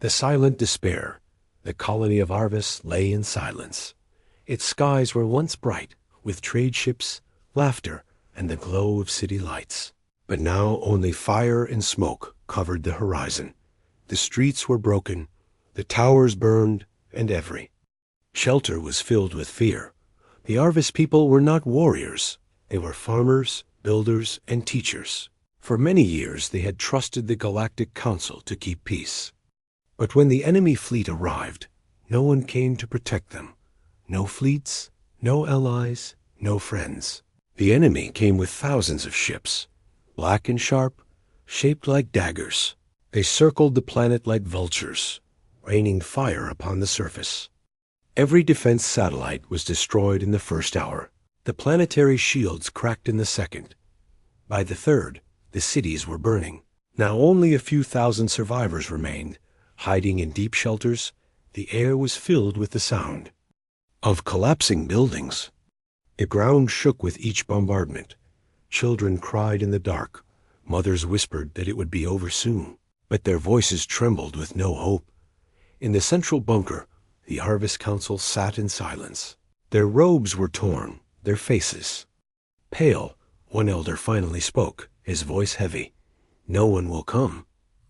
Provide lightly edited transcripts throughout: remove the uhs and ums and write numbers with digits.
The silent despair, the colony of Arvis lay in silence. Its skies were once bright, with trade ships, laughter, and the glow of city lights. But now only fire and smoke covered the horizon. The streets were broken, the towers burned, and every shelter was filled with fear. The Arvis people were not warriors. They were farmers, builders, and teachers. For many years they had trusted the Galactic Council to keep peace. But when the enemy fleet arrived, no one came to protect them. No fleets, no allies, no friends. The enemy came with thousands of ships, black and sharp, shaped like daggers. They circled the planet like vultures, raining fire upon the surface. Every defense satellite was destroyed in the first hour. The planetary shields cracked in the second. By the third, the cities were burning. Now only a few thousand survivors remained. Hiding in deep shelters, the air was filled with the sound of collapsing buildings. The ground shook with each bombardment. Children cried in the dark. Mothers whispered that it would be over soon, but their voices trembled with no hope. In the central bunker, the Arvis Council sat in silence. Their robes were torn, their faces pale. One elder finally spoke, his voice heavy. "No one will come,"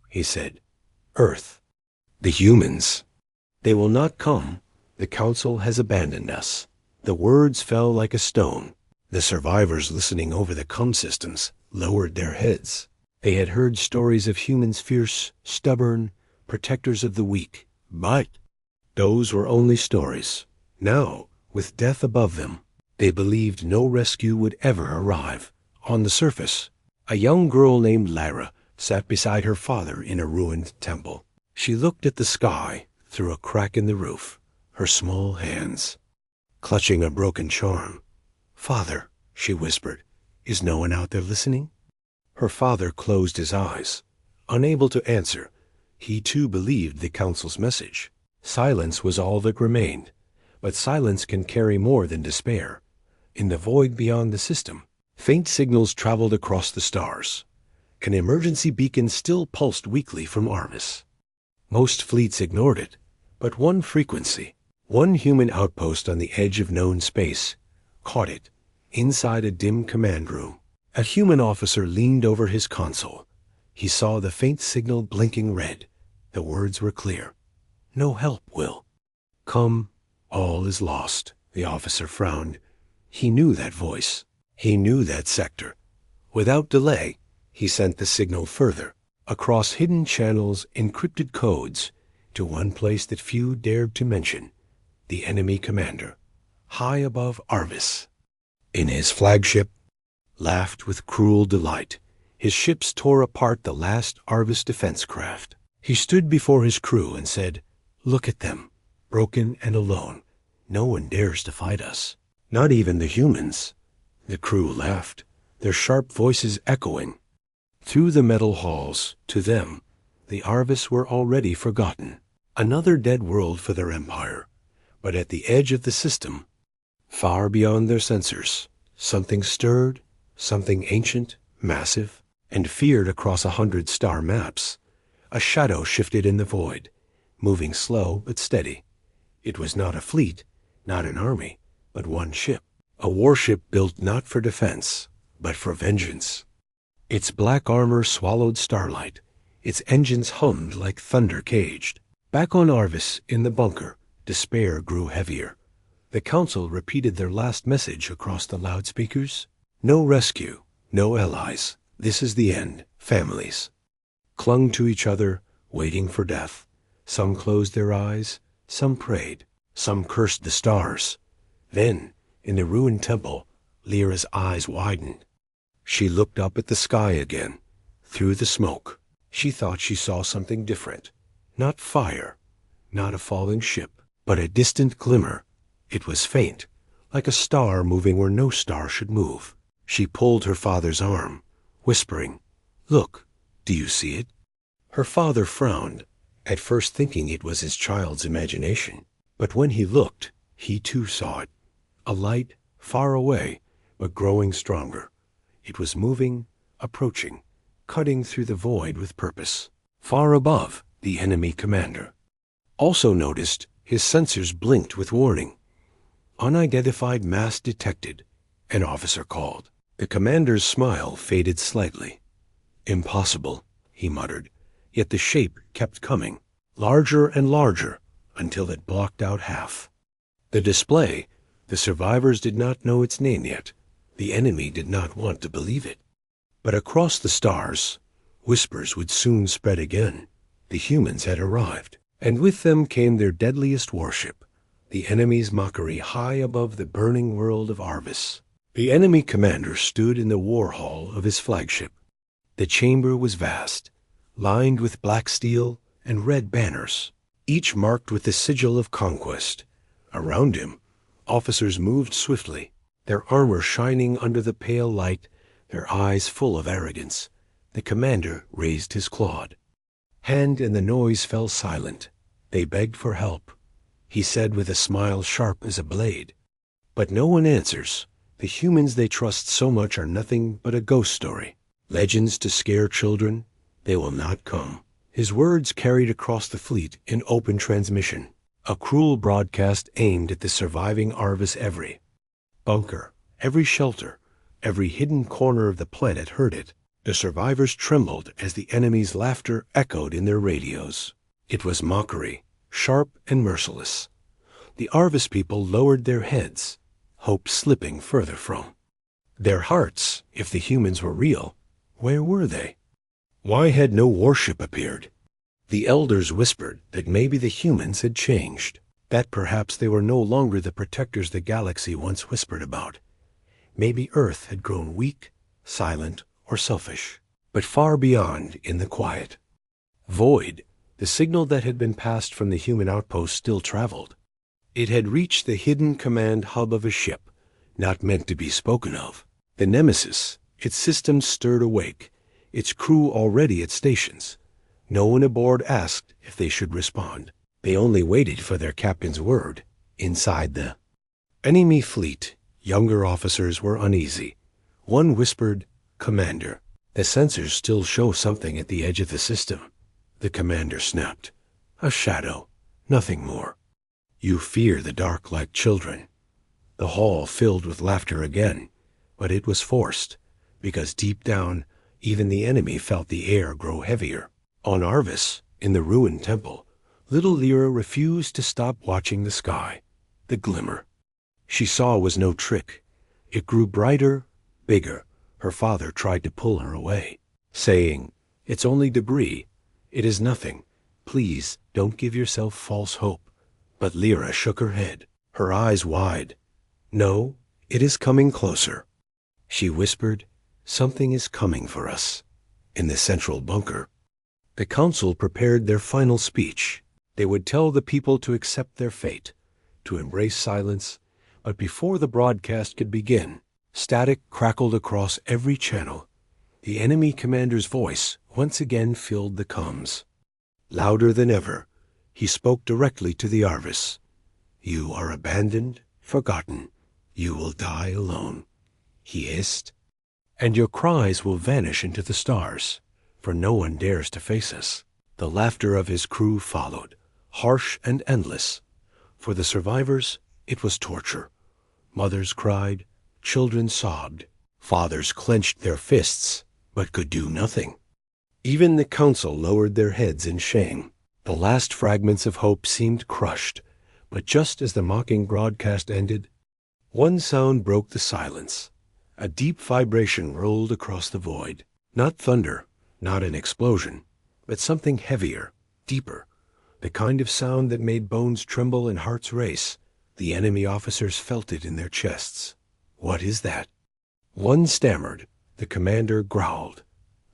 he said. "Earth, the humans, they will not come. The council has abandoned us." The words fell like a stone. The survivors listening over the comm systems lowered their heads. They had heard stories of humans fierce, stubborn, protectors of the weak. But those were only stories. Now, with death above them, they believed no rescue would ever arrive. On the surface, a young girl named Lyra sat beside her father in a ruined temple. She looked at the sky through a crack in the roof, her small hands clutching a broken charm. "Father," she whispered, "is no one out there listening?" Her father closed his eyes, unable to answer. He too believed the council's message. Silence was all that remained, but silence can carry more than despair. In the void beyond the system, faint signals traveled across the stars. An emergency beacon still pulsed weakly from Arvis. Most fleets ignored it, but one frequency, one human outpost on the edge of known space, caught it, inside a dim command room. A human officer leaned over his console. He saw the faint signal blinking red. The words were clear. "No help, Will. Come, all is lost." The officer frowned. He knew that voice. He knew that sector. Without delay, he sent the signal further, across hidden channels, encrypted codes, to one place that few dared to mention. The enemy commander, high above Arvis, in his flagship, laughed with cruel delight. His ships tore apart the last Arvis defense craft. He stood before his crew and said, "Look at them, broken and alone. No one dares to fight us, not even the humans." The crew laughed, their sharp voices echoing through the metal halls. To them, the Arvis were already forgotten. Another dead world for their empire. But at the edge of the system, far beyond their sensors, something stirred, something ancient, massive, and feared across 100 star maps. A shadow shifted in the void, moving slow but steady. It was not a fleet, not an army, but one ship. A warship built not for defense, but for vengeance. Its black armor swallowed starlight. Its engines hummed like thunder caged. Back on Arvis, in the bunker, despair grew heavier. The council repeated their last message across the loudspeakers. No rescue, no allies. This is the end. Families clung to each other, waiting for death. Some closed their eyes, some prayed, some cursed the stars. Then, in the ruined temple, Lyra's eyes widened. She looked up at the sky again. Through the smoke, she thought she saw something different. Not fire, not a falling ship, but a distant glimmer. It was faint, like a star moving where no star should move. She pulled her father's arm, whispering, "Look, do you see it?" Her father frowned, at first thinking it was his child's imagination. But when he looked, he too saw it. A light, far away, but growing stronger. It was moving, approaching, cutting through the void with purpose. Far above, the enemy commander. Also noticed his sensors blinked with warning. Unidentified mass detected, an officer called. The commander's smile faded slightly. Impossible, he muttered, yet the shape kept coming, larger and larger, until it blocked out half. The display, the survivors did not know its name yet. The enemy did not want to believe it. But across the stars, whispers would soon spread again. The humans had arrived, and with them came their deadliest warship, the enemy's mockery high above the burning world of Arvis. The enemy commander stood in the war hall of his flagship. The chamber was vast, lined with black steel and red banners, each marked with the sigil of conquest. Around him, officers moved swiftly, their armor shining under the pale light, their eyes full of arrogance. The commander raised his clawed hand, and the noise fell silent. They begged for help. He said with a smile sharp as a blade, "But no one answers. The humans they trust so much are nothing but a ghost story. Legends to scare children. They will not come." His words carried across the fleet in open transmission, a cruel broadcast aimed at the surviving Arvis. Every bunker, every shelter, every hidden corner of the planet heard it. The survivors trembled as the enemy's laughter echoed in their radios. It was mockery, sharp and merciless. The Arvis people lowered their heads, hope slipping further from their hearts. If the humans were real, where were they? Why had no warship appeared? The elders whispered that maybe the humans had changed, that perhaps they were no longer the protectors the galaxy once whispered about. Maybe Earth had grown weak, silent, or selfish. But far beyond, in the quiet void, the signal that had been passed from the human outpost still traveled. It had reached the hidden command hub of a ship, not meant to be spoken of. The Nemesis, its systems stirred awake, its crew already at stations. No one aboard asked if they should respond. They only waited for their captain's word. Inside the enemy fleet, younger officers were uneasy. One whispered, "Commander, the sensors still show something at the edge of the system." The commander snapped, "A shadow, nothing more." "You fear the dark like children." The hall filled with laughter again, but it was forced, because deep down, even the enemy felt the air grow heavier. On Arvis, in the ruined temple, little Lyra refused to stop watching the sky. The glimmer she saw was no trick. It grew brighter, bigger. Her father tried to pull her away, saying, "It's only debris. It is nothing. Please don't give yourself false hope." But Lyra shook her head, her eyes wide. "No, it is coming closer." She whispered, "Something is coming for us." In the central bunker, the council prepared their final speech. They would tell the people to accept their fate, to embrace silence. But before the broadcast could begin, static crackled across every channel. The enemy commander's voice once again filled the comms. Louder than ever, he spoke directly to the Arvis. "You are abandoned, forgotten. You will die alone," he hissed. "And your cries will vanish into the stars, for no one dares to face us." The laughter of his crew followed, harsh and endless. For the survivors, it was torture. Mothers cried, children sobbed, fathers clenched their fists, but could do nothing. Even the council lowered their heads in shame. The last fragments of hope seemed crushed, but just as the mocking broadcast ended, one sound broke the silence. A deep vibration rolled across the void. Not thunder, not an explosion, but something heavier, deeper, the kind of sound that made bones tremble and hearts race. The enemy officers felt it in their chests. "What is that?" One stammered. The commander growled,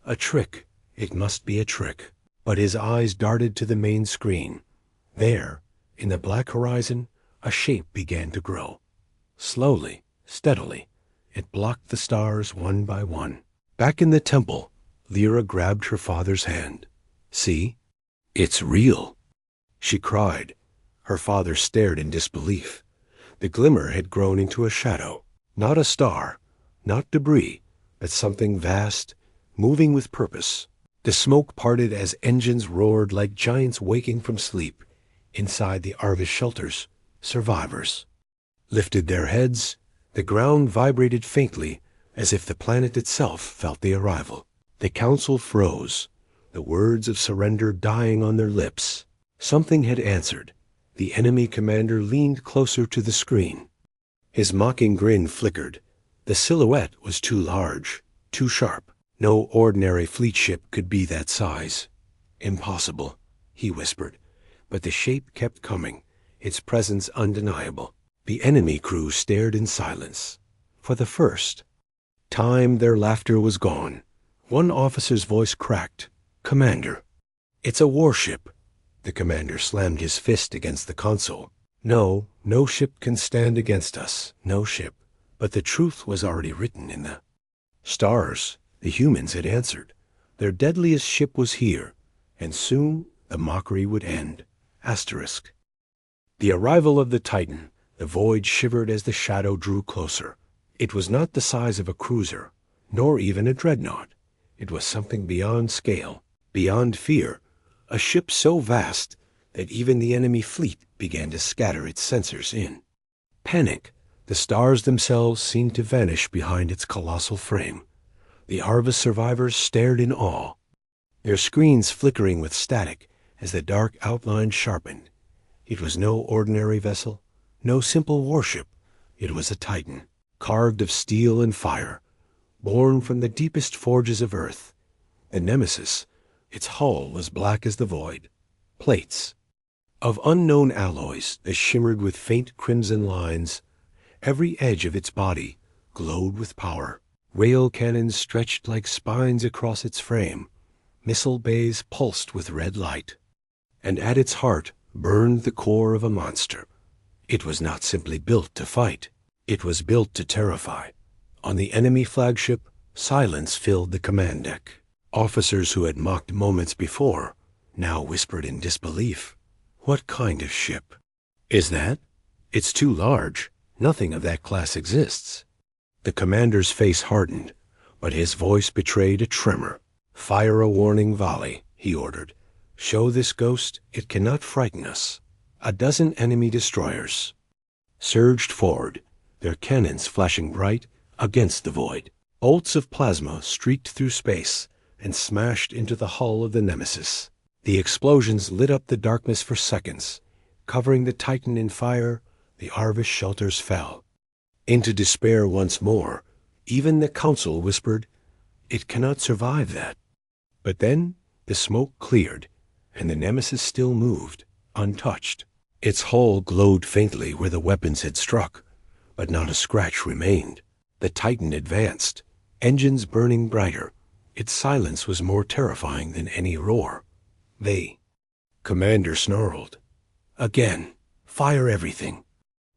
"A trick. It must be a trick." But his eyes darted to the main screen. There, in the black horizon, a shape began to grow. Slowly, steadily, it blocked the stars one by one. Back in the temple, Lyra grabbed her father's hand. "See? It's real," she cried. Her father stared in disbelief. The glimmer had grown into a shadow. Not a star, not debris, but something vast, moving with purpose. The smoke parted as engines roared like giants waking from sleep. Inside the Arvis shelters, survivors lifted their heads. The ground vibrated faintly, as if the planet itself felt the arrival. The council froze, the words of surrender dying on their lips. Something had answered. The enemy commander leaned closer to the screen. His mocking grin flickered. The silhouette was too large, too sharp. No ordinary fleet ship could be that size. Impossible, he whispered. But the shape kept coming, its presence undeniable. The enemy crew stared in silence. For the first time, their laughter was gone. One officer's voice cracked. "Commander." "It's a warship." The commander slammed his fist against the console. No ship can stand against us. No ship. But the truth was already written in the stars. The humans had answered. Their deadliest ship was here, and soon the mockery would end. Asterisk. The arrival of the Titan. The void shivered as the shadow drew closer. It was not the size of a cruiser, nor even a dreadnought. It was something beyond scale, beyond fear, a ship so vast that even the enemy fleet began to scatter its sensors in panic. The stars themselves seemed to vanish behind its colossal frame. The Arvis survivors stared in awe, their screens flickering with static as the dark outline sharpened. It was no ordinary vessel, no simple warship. It was a Titan, carved of steel and fire, born from the deepest forges of Earth. The Nemesis, its hull was black as the void. Plates of unknown alloys that shimmered with faint crimson lines. Every edge of its body glowed with power. Rail cannons stretched like spines across its frame. Missile bays pulsed with red light. And at its heart burned the core of a monster. It was not simply built to fight. It was built to terrify. On the enemy flagship, silence filled the command deck. Officers who had mocked moments before now whispered in disbelief. "What kind of ship is that? It's too large. Nothing of that class exists." The commander's face hardened, but his voice betrayed a tremor. "Fire a warning volley," he ordered. "Show this ghost it cannot frighten us." A dozen enemy destroyers surged forward, their cannons flashing bright against the void. Bolts of plasma streaked through space and smashed into the hull of the Nemesis. The explosions lit up the darkness for seconds. Covering the Titan in fire, the Arvis shelters fell. Into despair once more, even the council whispered, "It cannot survive that." But then the smoke cleared, and the Nemesis still moved, untouched. Its hull glowed faintly where the weapons had struck, but not a scratch remained. The Titan advanced, engines burning brighter. Its silence was more terrifying than any roar. The commander snarled. "Again, fire everything."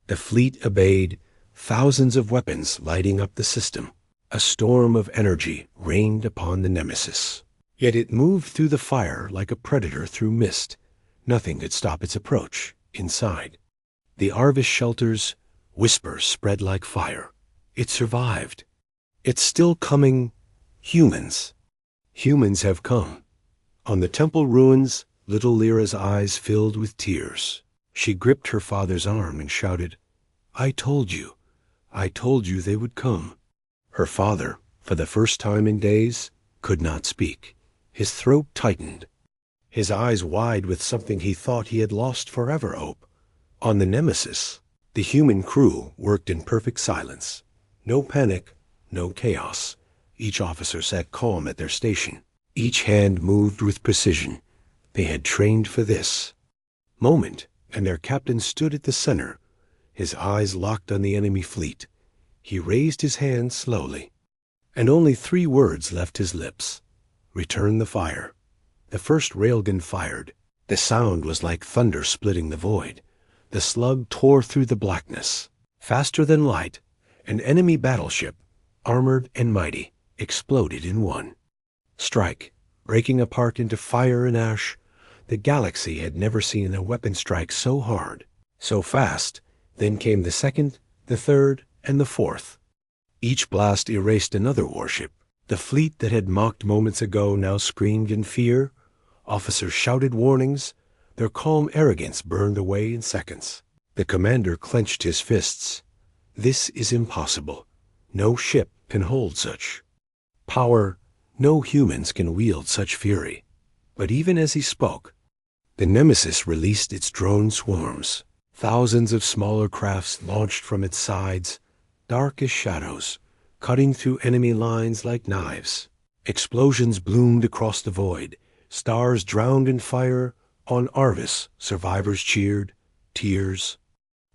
The fleet obeyed, thousands of weapons lighting up the system. A storm of energy rained upon the Nemesis. Yet it moved through the fire like a predator through mist. Nothing could stop its approach. Inside the Arvis shelters, whispers spread like fire. It survived. It's still coming. Humans. Humans have come. On the temple ruins, little Lyra's eyes filled with tears. She gripped her father's arm and shouted, I told you they would come." Her father, for the first time in days, could not speak. His throat tightened, his eyes wide with something he thought he had lost forever hope. On the Nemesis, the human crew worked in perfect silence. No panic, no chaos. Each officer sat calm at their station. Each hand moved with precision. They had trained for this moment, and their captain stood at the center, his eyes locked on the enemy fleet. He raised his hand slowly, and only 3 words left his lips. "Return the fire." The first railgun fired. The sound was like thunder splitting the void. The slug tore through the blackness. Faster than light, an enemy battleship, armored and mighty, exploded in one strike, breaking apart into fire and ash. The galaxy had never seen a weapon strike so hard, so fast. Then came the second, the third, and the fourth. Each blast erased another warship. The fleet that had mocked moments ago now screamed in fear. Officers shouted warnings. Their calm arrogance burned away in seconds. The commander clenched his fists. This is impossible. No ship can hold such power. No humans can wield such fury. But even as he spoke, the Nemesis released its drone swarms. Thousands of smaller crafts launched from its sides, dark as shadows, cutting through enemy lines like knives. Explosions bloomed across the void. Stars drowned in fire. On Arvis, survivors cheered, tears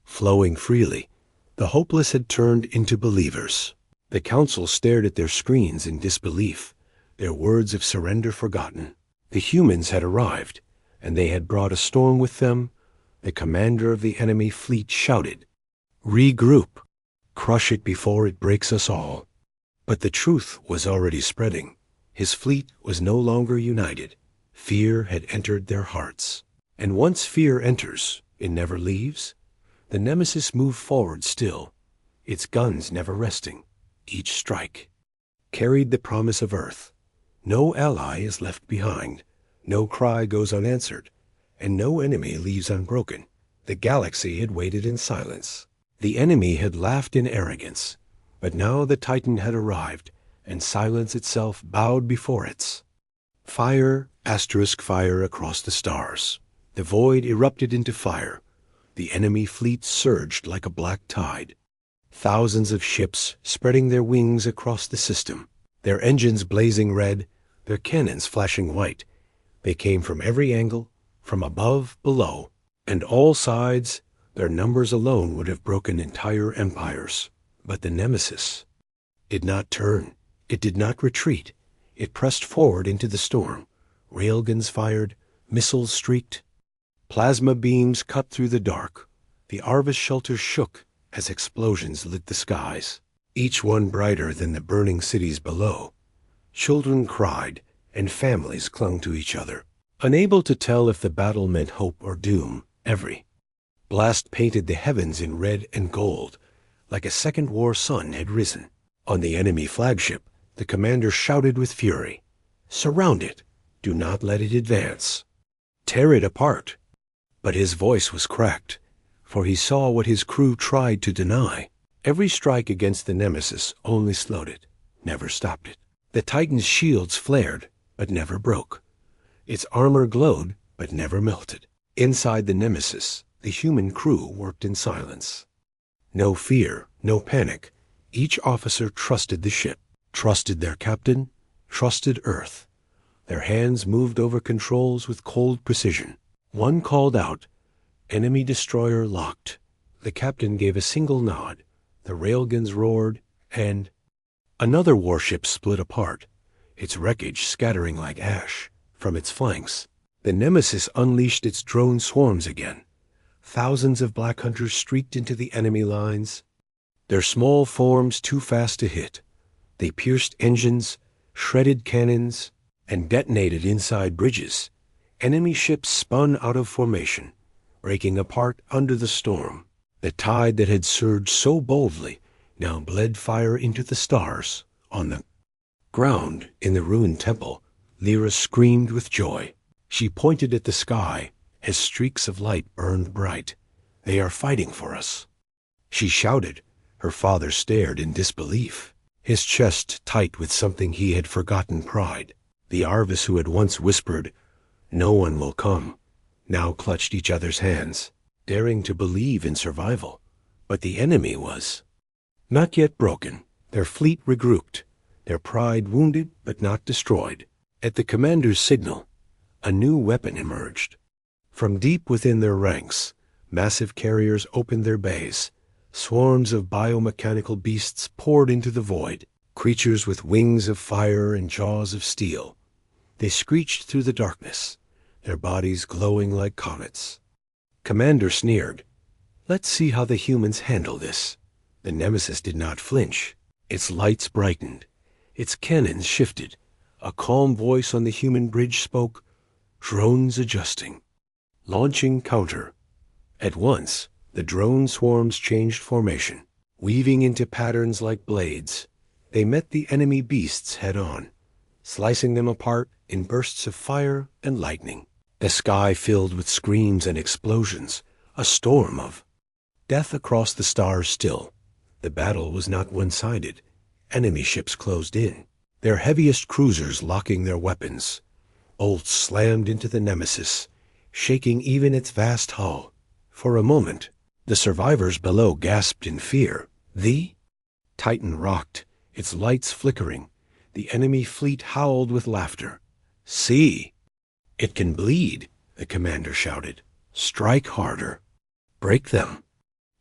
flowing freely. The hopeless had turned into believers. The council stared at their screens in disbelief, their words of surrender forgotten. The humans had arrived, and they had brought a storm with them. The commander of the enemy fleet shouted, "Regroup! Crush it before it breaks us all." But the truth was already spreading. His fleet was no longer united. Fear had entered their hearts. And once fear enters, it never leaves. The Nemesis moved forward still, its guns never resting. Each strike carried the promise of Earth. No ally is left behind. No cry goes unanswered, and no enemy leaves unbroken. The galaxy had waited in silence. The enemy had laughed in arrogance, but now the Titan had arrived, and silence itself bowed before its fire, fire across the stars. The void erupted into fire. The enemy fleet surged like a black tide. Thousands of ships spreading their wings across the system, their engines blazing red, their cannons flashing white. They came from every angle, from above, below, and all sides. Their numbers alone would have broken entire empires. But the Nemesis did not turn. It did not retreat. It pressed forward into the storm. Railguns fired, missiles streaked, plasma beams cut through the dark. The Arvis shelters shook as explosions lit the skies, each one brighter than the burning cities below. Children cried, and families clung to each other, unable to tell if the battle meant hope or doom. Every blast painted the heavens in red and gold, like a second war sun had risen. On the enemy flagship, the commander shouted with fury, "Surround it! Do not let it advance! Tear it apart!" But his voice was cracked, for he saw what his crew tried to deny. Every strike against the Nemesis only slowed it, never stopped it. The Titan's shields flared, but never broke. Its armor glowed, but never melted. Inside the Nemesis, the human crew worked in silence. No fear, no panic. Each officer trusted the ship, trusted their captain, trusted Earth. Their hands moved over controls with cold precision. One called out, "Enemy destroyer locked." The captain gave a single nod. The railguns roared, and another warship split apart, its wreckage scattering like ash from its flanks. The Nemesis unleashed its drone swarms again. Thousands of black hunters streaked into the enemy lines, their small forms too fast to hit. They pierced engines, shredded cannons, and detonated inside bridges. Enemy ships spun out of formation, breaking apart under the storm. The tide that had surged so boldly now bled fire into the stars. On the ground in the ruined temple, Lyra screamed with joy. She pointed at the sky as streaks of light burned bright. "They are fighting for us," she shouted. Her father stared in disbelief, his chest tight with something he had forgotten pride. The Arvis who had once whispered, "No one will come," now clutched each other's hands, daring to believe in survival. But the enemy was not yet broken. Their fleet regrouped, their pride wounded but not destroyed. At the commander's signal, a new weapon emerged. From deep within their ranks, massive carriers opened their bays. Swarms of biomechanical beasts poured into the void, creatures with wings of fire and jaws of steel. They screeched through the darkness, their bodies glowing like comets. Commander sneered, "Let's see how the humans handle this." The Nemesis did not flinch. Its lights brightened, its cannons shifted. A calm voice on the human bridge spoke, "Drones adjusting. Launching counter." At once, the drone swarms changed formation, weaving into patterns like blades. They met the enemy beasts head-on, slicing them apart in bursts of fire and lightning. The sky filled with screams and explosions, a storm of death across the stars still. The battle was not one-sided. Enemy ships closed in, their heaviest cruisers locking their weapons. Bolts slammed into the Nemesis, shaking even its vast hull. For a moment, the survivors below gasped in fear. The Titan rocked, its lights flickering. The enemy fleet howled with laughter. "See! It can bleed," the commander shouted. "Strike harder. Break them."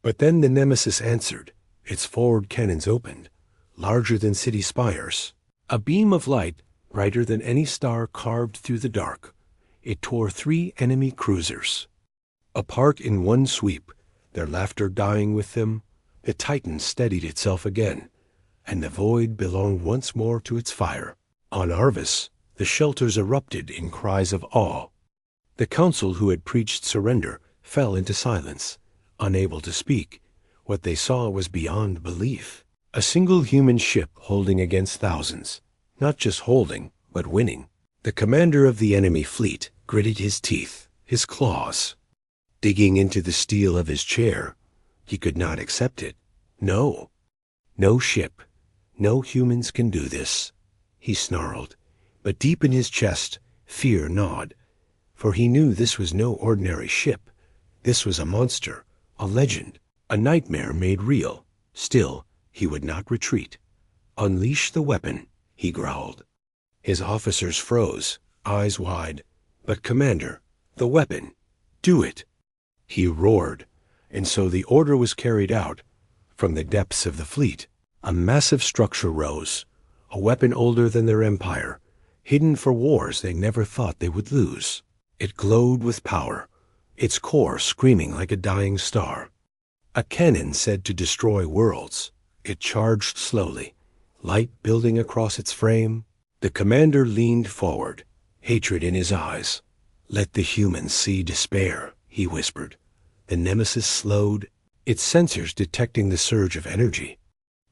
But then the Nemesis answered. Its forward cannons opened, larger than city spires. A beam of light, brighter than any star, carved through the dark. It tore 3 enemy cruisers apart in one sweep, their laughter dying with them. The Titan steadied itself again, and the void belonged once more to its fire. On Arvis, the shelters erupted in cries of awe. The council who had preached surrender fell into silence, unable to speak. What they saw was beyond belief. A single human ship holding against thousands, not just holding, but winning. The commander of the enemy fleet gritted his teeth, his claws, digging into the steel of his chair. He could not accept it. No. No ship, no humans can do this, he snarled. But deep in his chest, fear gnawed, for he knew this was no ordinary ship. This was a monster, a legend, a nightmare made real. Still, he would not retreat. "Unleash the weapon," he growled. His officers froze, eyes wide. "But Commander, the weapon, do it!" He roared, and so the order was carried out. From the depths of the fleet, a massive structure rose, a weapon older than their empire, hidden for wars they never thought they would lose. It glowed with power, its core screaming like a dying star. A cannon said to destroy worlds. It charged slowly, light building across its frame. The commander leaned forward, hatred in his eyes. "Let the humans see despair," he whispered. The Nemesis slowed, its sensors detecting the surge of energy.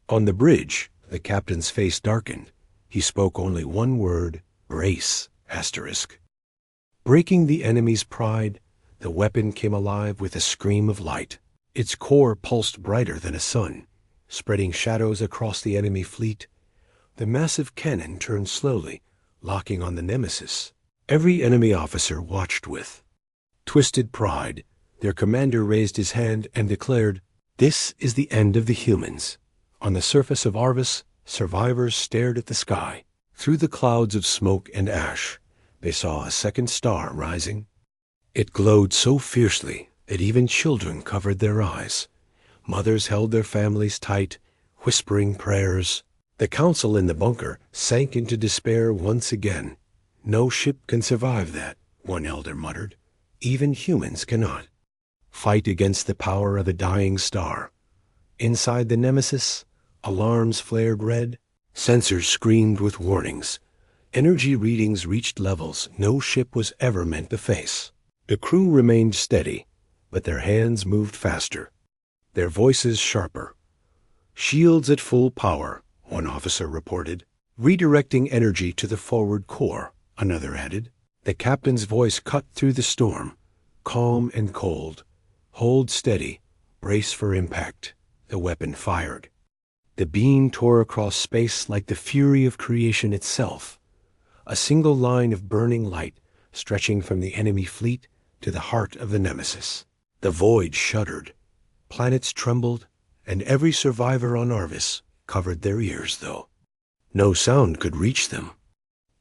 On the bridge, the captain's face darkened. He spoke only one word: "Brace, asterisk." Breaking the enemy's pride, the weapon came alive with a scream of light. Its core pulsed brighter than a sun, spreading shadows across the enemy fleet. The massive cannon turned slowly, locking on the Nemesis. Every enemy officer watched with twisted pride. Their commander raised his hand and declared, "This is the end of the humans." On the surface of Arvis, survivors stared at the sky. Through the clouds of smoke and ash, they saw a second star rising. It glowed so fiercely that even children covered their eyes. Mothers held their families tight, whispering prayers. The council in the bunker sank into despair once again. "No ship can survive that," one elder muttered. "Even humans cannot fight against the power of a dying star." Inside the Nemesis, alarms flared red. Sensors screamed with warnings. Energy readings reached levels no ship was ever meant to face. The crew remained steady, but their hands moved faster, their voices sharper. "Shields at full power," one officer reported. "Redirecting energy to the forward core," another added. The captain's voice cut through the storm, calm and cold. "Hold steady. Brace for impact." The weapon fired. The beam tore across space like the fury of creation itself. A single line of burning light stretching from the enemy fleet to the heart of the Nemesis. The void shuddered. Planets trembled, and every survivor on Arvis covered their ears, though no sound could reach them.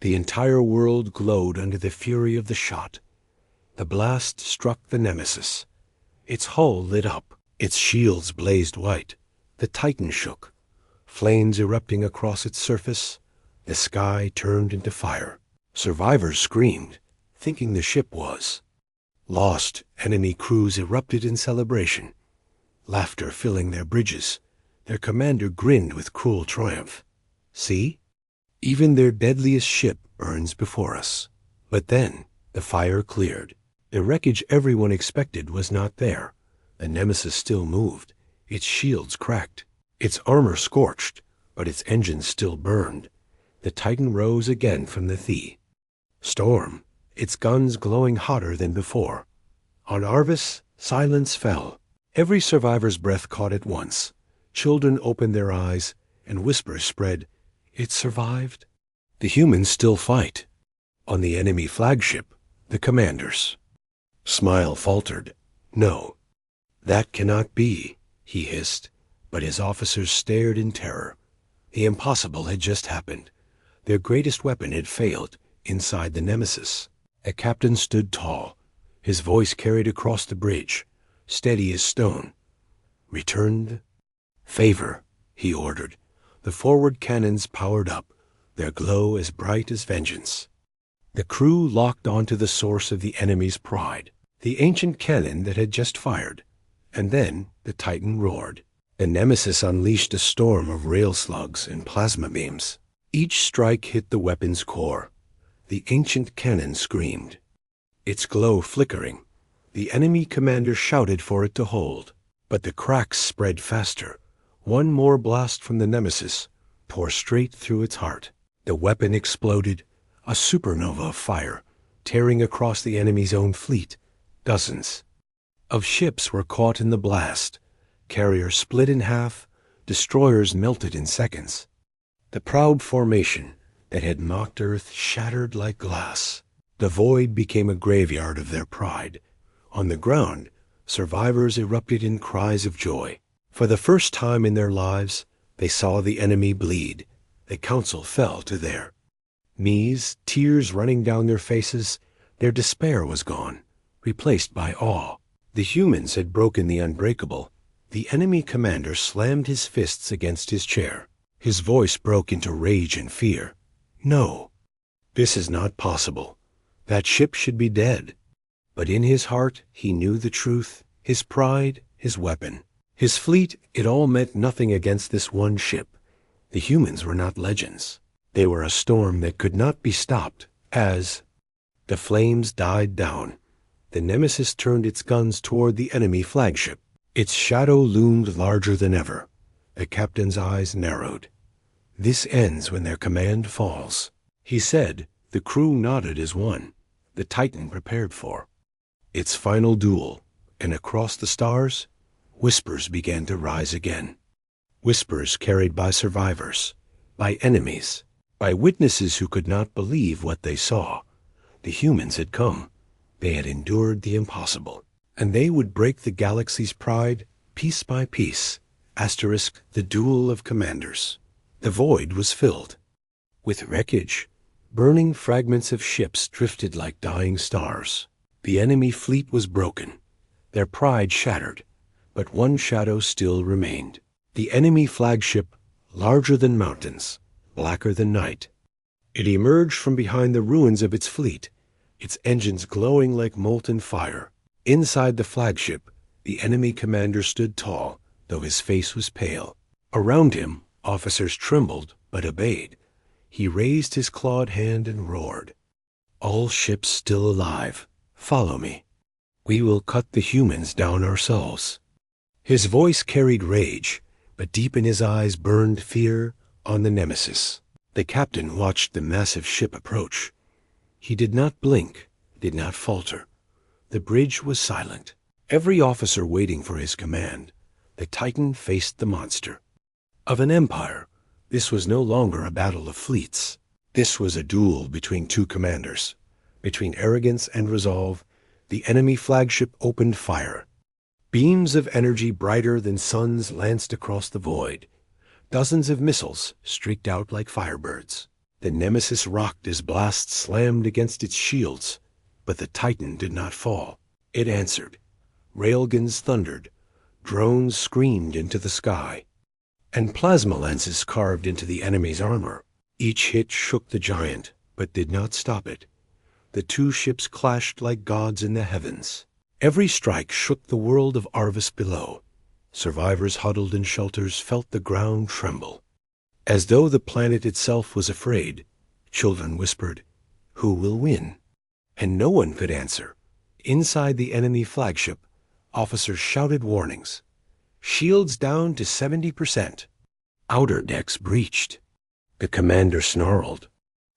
The entire world glowed under the fury of the shot. The blast struck the Nemesis. Its hull lit up. Its shields blazed white. The Titan shook, flames erupting across its surface. The sky turned into fire. Survivors screamed, thinking the ship was lost. Enemy crews erupted in celebration, laughter filling their bridges. Their commander grinned with cruel triumph. "See? Even their deadliest ship burns before us." But then the fire cleared. The wreckage everyone expected was not there. The Nemesis still moved, its shields cracked, its armor scorched, but its engines still burned. The Titan rose again from the sea. Storm, its guns glowing hotter than before. On Arvis, silence fell. Every survivor's breath caught at once. Children opened their eyes, and whispers spread. It survived. The humans still fight. On the enemy flagship, the commanders. Smile faltered. No, that cannot be, he hissed, but his officers stared in terror. The impossible had just happened. Their greatest weapon had failed inside the Nemesis. A captain stood tall. His voice carried across the bridge, steady as stone. Returned favor, he ordered. The forward cannons powered up, their glow as bright as vengeance. The crew locked onto the source of the enemy's pride, the ancient cannon that had just fired. And then the Titan roared. The Nemesis unleashed a storm of rail slugs and plasma beams. Each strike hit the weapon's core. The ancient cannon screamed, its glow flickering. The enemy commander shouted for it to hold, but the cracks spread faster. One more blast from the Nemesis tore straight through its heart. The weapon exploded, a supernova of fire, tearing across the enemy's own fleet. Dozens of ships were caught in the blast. Carriers split in half, destroyers melted in seconds. The proud formation that had mocked Earth shattered like glass. The void became a graveyard of their pride. On the ground, survivors erupted in cries of joy. For the first time in their lives, they saw the enemy bleed. The council fell to their knees, tears running down their faces. Their despair was gone, replaced by awe. The humans had broken the unbreakable. The enemy commander slammed his fists against his chair. His voice broke into rage and fear. No, this is not possible. That ship should be dead. But in his heart, he knew the truth, his pride, his weapon. His fleet, it all meant nothing against this one ship. The humans were not legends. They were a storm that could not be stopped. As the flames died down, the Nemesis turned its guns toward the enemy flagship. Its shadow loomed larger than ever. The captain's eyes narrowed. This ends when their command falls, he said. The crew nodded as one. The Titan prepared for its final duel, and across the stars, whispers began to rise again. Whispers carried by survivors, by enemies, by witnesses who could not believe what they saw. The humans had come. They had endured the impossible, and they would break the galaxy's pride piece by piece. Asterisk, the duel of commanders. The void was filled with wreckage. Burning fragments of ships drifted like dying stars. The enemy fleet was broken, their pride shattered, but one shadow still remained. The enemy flagship, larger than mountains, blacker than night. It emerged from behind the ruins of its fleet, its engines glowing like molten fire. Inside the flagship, the enemy commander stood tall, though his face was pale. Around him, officers trembled but obeyed. He raised his clawed hand and roared, "All ships still alive, follow me. We will cut the humans down ourselves." His voice carried rage, but deep in his eyes burned fear. On the Nemesis, the captain watched the massive ship approach. He did not blink, did not falter. The bridge was silent. Every officer waiting for his command. The Titan faced the monster of an empire. This was no longer a battle of fleets. This was a duel between two commanders. Between arrogance and resolve, the enemy flagship opened fire. Beams of energy brighter than suns lanced across the void. Dozens of missiles streaked out like firebirds. The Nemesis rocked as blasts slammed against its shields, but the Titan did not fall. It answered. Railguns thundered. Drones screamed into the sky, and plasma lenses carved into the enemy's armor. Each hit shook the giant, but did not stop it. The two ships clashed like gods in the heavens. Every strike shook the world of Arvis below. Survivors huddled in shelters felt the ground tremble. As though the planet itself was afraid, children whispered, "Who will win?" And no one could answer. Inside the enemy flagship, officers shouted warnings. "Shields down to 70%. Outer decks breached. The commander snarled.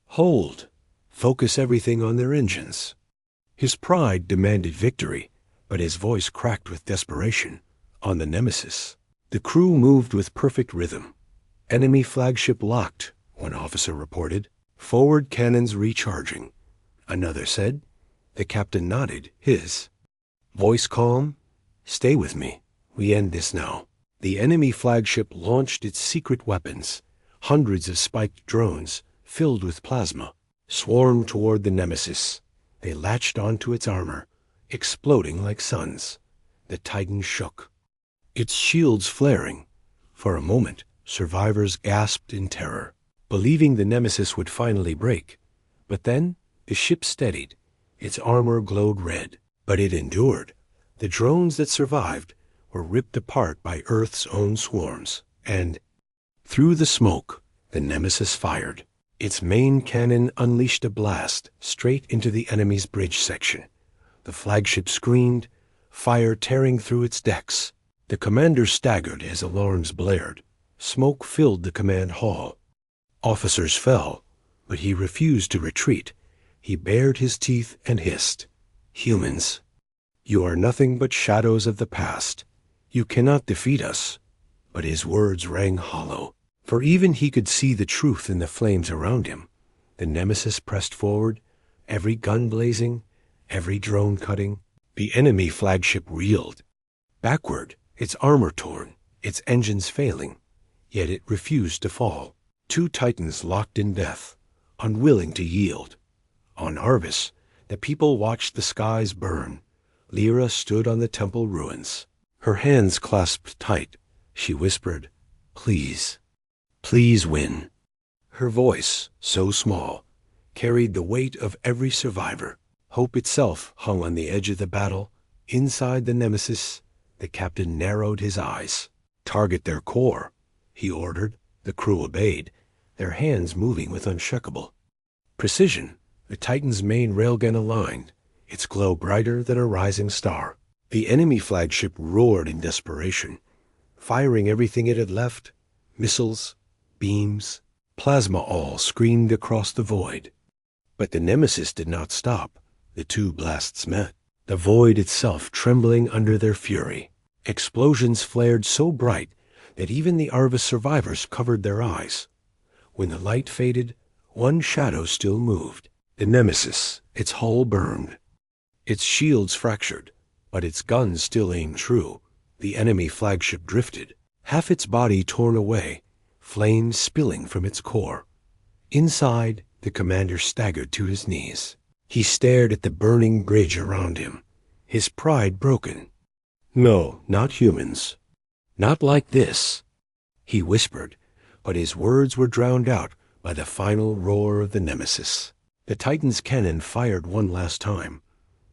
Hold! Focus everything on their engines. His pride demanded victory, but his voice cracked with desperation. On the Nemesis, the crew moved with perfect rhythm. Enemy flagship locked, one officer reported. Forward cannons recharging. Another said. The captain nodded, his voice calm. Stay with me. We end this now. The enemy flagship launched its secret weapons. Hundreds of spiked drones, filled with plasma, swarmed toward the Nemesis. They latched onto its armor, exploding like suns. The Titan shook, its shields flaring. For a moment, survivors gasped in terror, believing the Nemesis would finally break. But then, the ship steadied. Its armor glowed red, but it endured. The drones that survived were ripped apart by Earth's own swarms, and through the smoke, the Nemesis fired. Its main cannon unleashed a blast straight into the enemy's bridge section. The flagship screamed, fire tearing through its decks. The commander staggered as alarms blared. Smoke filled the command hall. Officers fell, but he refused to retreat. He bared his teeth and hissed, "Humans, you are nothing but shadows of the past. You cannot defeat us." But his words rang hollow, for even he could see the truth in the flames around him. The Nemesis pressed forward, every gun blazing, every drone cutting. The enemy flagship reeled. Backward, its armor torn, its engines failing. Yet it refused to fall. Two Titans locked in death, unwilling to yield. On Arvis, the people watched the skies burn. Lyra stood on the temple ruins. Her hands clasped tight. She whispered, "Please, please win." Her voice, so small, carried the weight of every survivor. Hope itself hung on the edge of the battle. Inside the Nemesis, the captain narrowed his eyes. "Target their core," he ordered. The crew obeyed, their hands moving with unshakable precision. The Titan's main railgun aligned, its glow brighter than a rising star. The enemy flagship roared in desperation, firing everything it had left. Missiles, beams, plasma all screamed across the void. But the Nemesis did not stop. The two blasts met, the void itself trembling under their fury. Explosions flared so bright that even the Arvis survivors covered their eyes. When the light faded, one shadow still moved. The Nemesis, its hull burned, its shields fractured, but its guns still aimed true. The enemy flagship drifted, half its body torn away, flames spilling from its core. Inside, the commander staggered to his knees. He stared at the burning bridge around him, his pride broken. "No, not humans. Not like this," he whispered, but his words were drowned out by the final roar of the Nemesis. The Titan's cannon fired one last time.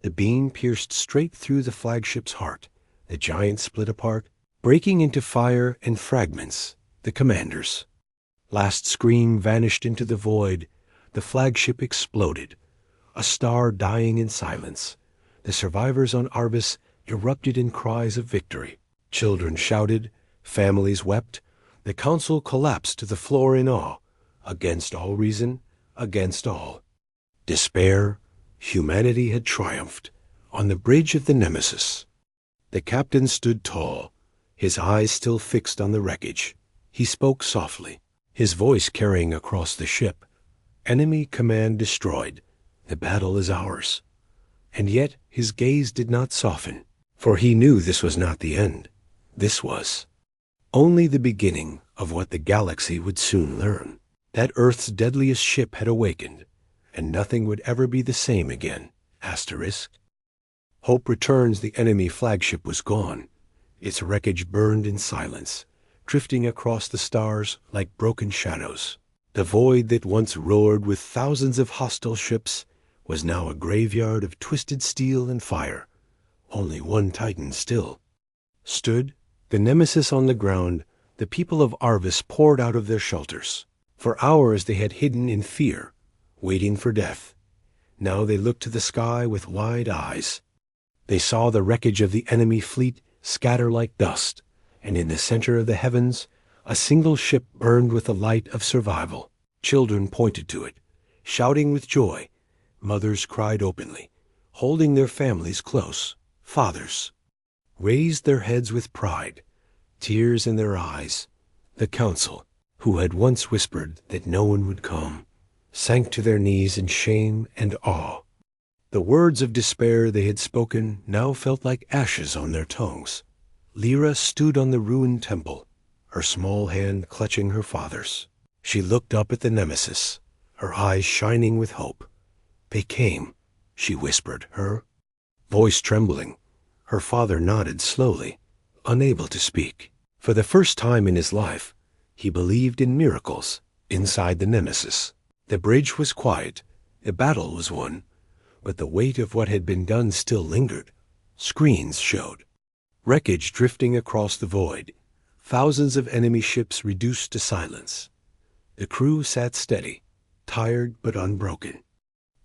The beam pierced straight through the flagship's heart. The giant split apart, breaking into fire and fragments. The commander's last scream vanished into the void. The flagship exploded, a star dying in silence. The survivors on Arvis erupted in cries of victory. Children shouted, families wept. The council collapsed to the floor in awe. Against all reason, against all despair, humanity had triumphed. On the bridge of the Nemesis, the captain stood tall, his eyes still fixed on the wreckage. He spoke softly, his voice carrying across the ship. "Enemy command destroyed. The battle is ours." And yet his gaze did not soften, for he knew this was not the end. This was only the beginning of what the galaxy would soon learn. That Earth's deadliest ship had awakened, and nothing would ever be the same again. Asterisk. Hope Returns, the enemy flagship, was gone. Its wreckage burned in silence, drifting across the stars like broken shadows. The void that once roared with thousands of hostile ships was now a graveyard of twisted steel and fire. Only one Titan still stood, the Nemesis on the ground. The people of Arvis poured out of their shelters. For hours they had hidden in fear, waiting for death. Now they looked to the sky with wide eyes. They saw the wreckage of the enemy fleet scatter like dust, and in the center of the heavens, A single ship burned with the light of survival. Children pointed to it, shouting with joy. Mothers cried openly, holding their families close. Fathers raised their heads with pride, tears in their eyes. The council, who had once whispered that no one would come, sank to their knees in shame and awe. The words of despair they had spoken now felt like ashes on their tongues. Lyra stood on the ruined temple, her small hand clutching her father's. She looked up at the nemesis, her eyes shining with hope. "They came," she whispered, her voice trembling. Her father nodded slowly, unable to speak. For the first time in his life, he believed in miracles inside the nemesis. The bridge was quiet, the battle was won, but the weight of what had been done still lingered. Screens showed wreckage drifting across the void, thousands of enemy ships reduced to silence. The crew sat steady, tired but unbroken.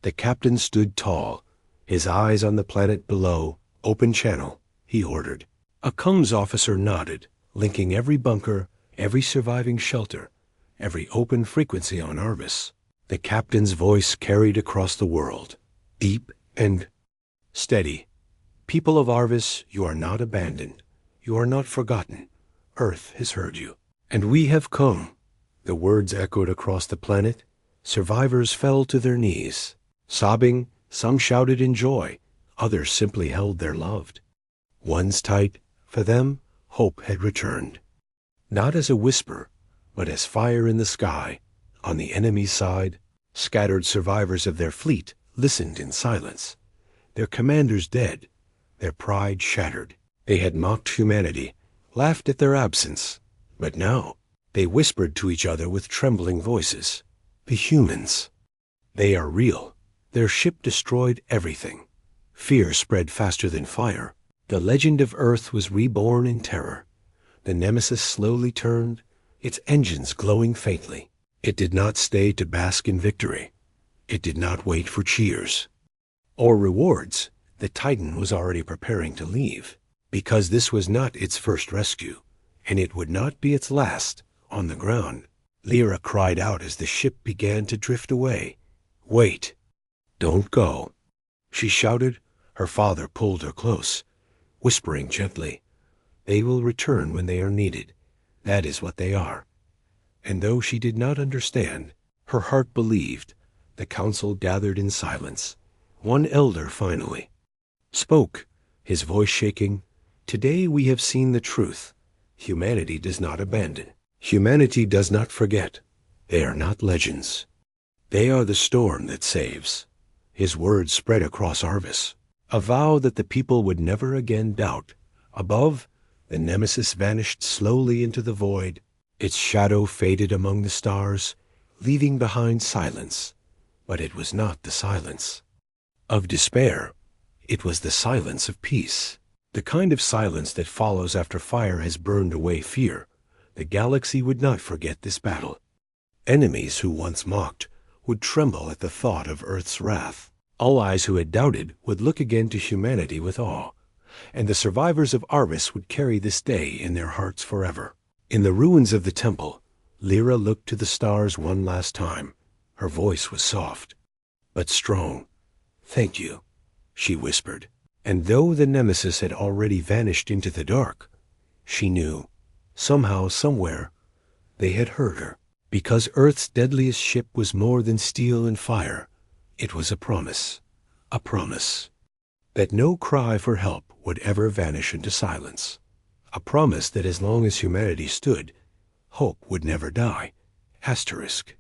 The captain stood tall, his eyes on the planet below. "Open channel," he ordered. A comms officer nodded, linking every bunker, every surviving shelter, every open frequency on Arvis. The captain's voice carried across the world, deep and steady. "People of Arvis, you are not abandoned. You are not forgotten. Earth has heard you. And we have come." The words echoed across the planet. Survivors fell to their knees, sobbing. Some shouted in joy. Others simply held their loved ones tight. For them, hope had returned. Not as a whisper, but as fire in the sky. On the enemy's side, scattered survivors of their fleet listened in silence. Their commanders dead, their pride shattered. They had mocked humanity, laughed at their absence. But now, they whispered to each other with trembling voices. "The humans. They are real." Their ship destroyed everything. Fear spread faster than fire. The legend of Earth was reborn in terror. The nemesis slowly turned, its engines glowing faintly. It did not stay to bask in victory. It did not wait for cheers or rewards. The Titan was already preparing to leave, because this was not its first rescue, and it would not be its last on the ground. Lyra cried out as the ship began to drift away. "Wait. Don't go," she shouted. Her father pulled her close, whispering gently, "They will return when they are needed. That is what they are." And though she did not understand, her heart believed. The council gathered in silence. One elder finally spoke, his voice shaking. "Today we have seen the truth. Humanity does not abandon. Humanity does not forget. They are not legends. They are the storm that saves." His words spread across Arvis, a vow that the people would never again doubt. Above, the nemesis vanished slowly into the void. Its shadow faded among the stars, leaving behind silence. But it was not the silence of despair. It was the silence of peace. The kind of silence that follows after fire has burned away fear. The galaxy would not forget this battle. Enemies who once mocked would tremble at the thought of Earth's wrath. All eyes who had doubted would look again to humanity with awe, and the survivors of Arvis would carry this day in their hearts forever. In the ruins of the temple, Lyra looked to the stars one last time. Her voice was soft, but strong. "Thank you," she whispered. And though the nemesis had already vanished into the dark, she knew, somehow, somewhere, they had heard her. Because Earth's deadliest ship was more than steel and fire, it was a promise that no cry for help would ever vanish into silence. A promise that as long as humanity stood, hope would never die. Asterisk.